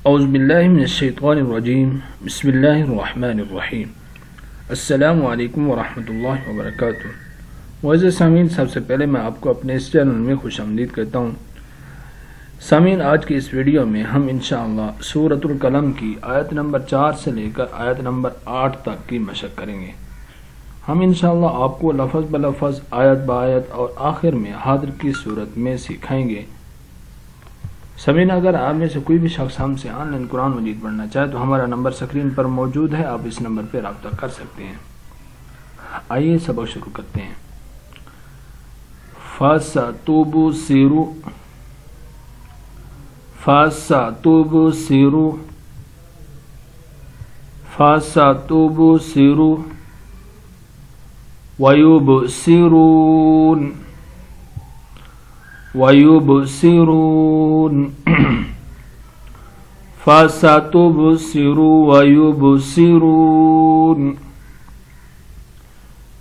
औज़ु बिल्लाहि मिनश्शैतानिर्रजीम बिस्मिल्लाहिर्रहमानिर्रहीम। अस्सलामु अलैकुम वरहमतुल्लाहि वबरकातुहू। मुअज़्ज़िज़ सामीन, सबसे पहले मैं आपको अपने इस चैनल में खुशामदीद करता हूँ। सामीन, आज की इस वीडियो में हम इंशाअल्लाह सूरतुल कलम की आयत नंबर 4 से लेकर आयत नंबर 8 तक की मशक करेंगे। हम इंशाअल्लाह आपको लफ्ज़ ब लफ्ज़, आयत ब आयत और आखिर में हादिर की सूरत में सिखाएंगे। समीन, अगर आप में से कोई भी शख्स हमसे ऑनलाइन कुरान मजीद पढ़ना चाहे तो हमारा नंबर स्क्रीन पर मौजूद है, आप इस नंबर पर रब्ता कर सकते हैं। आइए सबक शुरू करते हैं। फसतुबसिरु फसतुबसिरु फसतुबसिरु वयुबसिरून वयुबसिरून फसतुबसिरु वयुबसिरून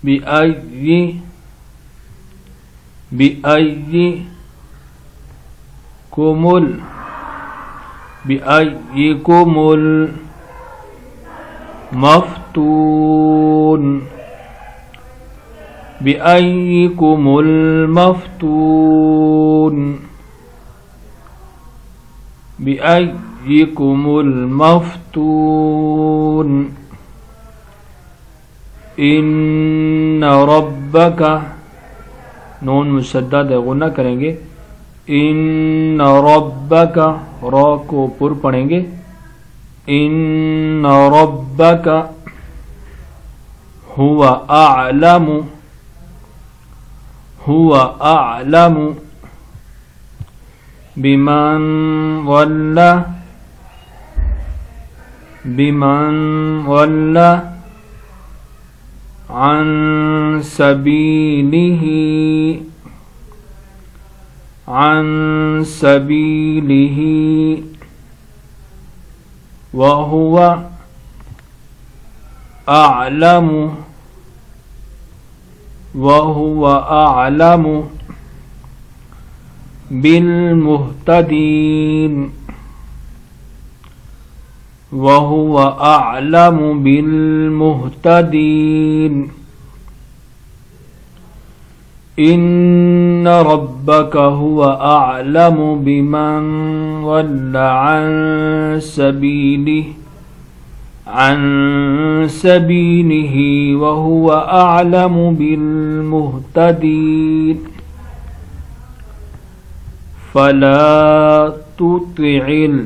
बिअय्यिकुमुल मफ्तून बिअय्यिकुमुल मफ्तून बिअय्यिकुमुल मफ्तून इन्न रब्बका, नून मुशद्दद गुन्ना करेंगे। इन्न रब्बका, रा को पुर पढ़ेंगे। इन्न रब्बका हुवा अअलमु बिमन वल्ला अन सबीलिही वहुवा अअलमु बिलमुहतदीन वहुवा अअलमु बिलमुहतदीन इन्न रब्बका हुवा अअलमु बिमन वल्ला अन सबीलिही वहुवा अअलमु बिलमुहतदीन फला तुतिइल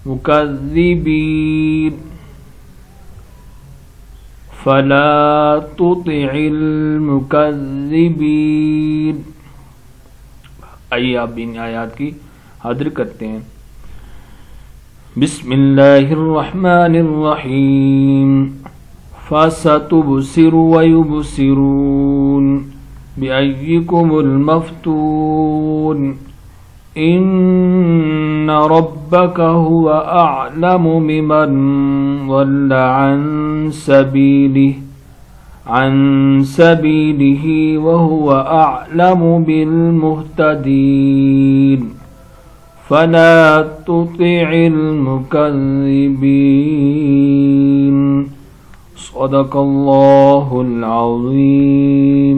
मुकज़्ज़िबीन फला तुतिइल मुकज़्ज़िबीन। आइए आप इन आयात की हाजिर करते हैं। बिस्मिल्लाहिर्रहमानिर्रहीम। फसतुबसिरु वयुबसिरून बिअय्यिकुमुल मफ्तून इन्न रब्बका हुवा अअलमु बिमन वल्ला अन सबीलिही वहुवा अअलमु बिलमुहतदीन फला तुतिइल मुकज़्ज़िबीन। सदक़ल्लाहुल अज़ीम।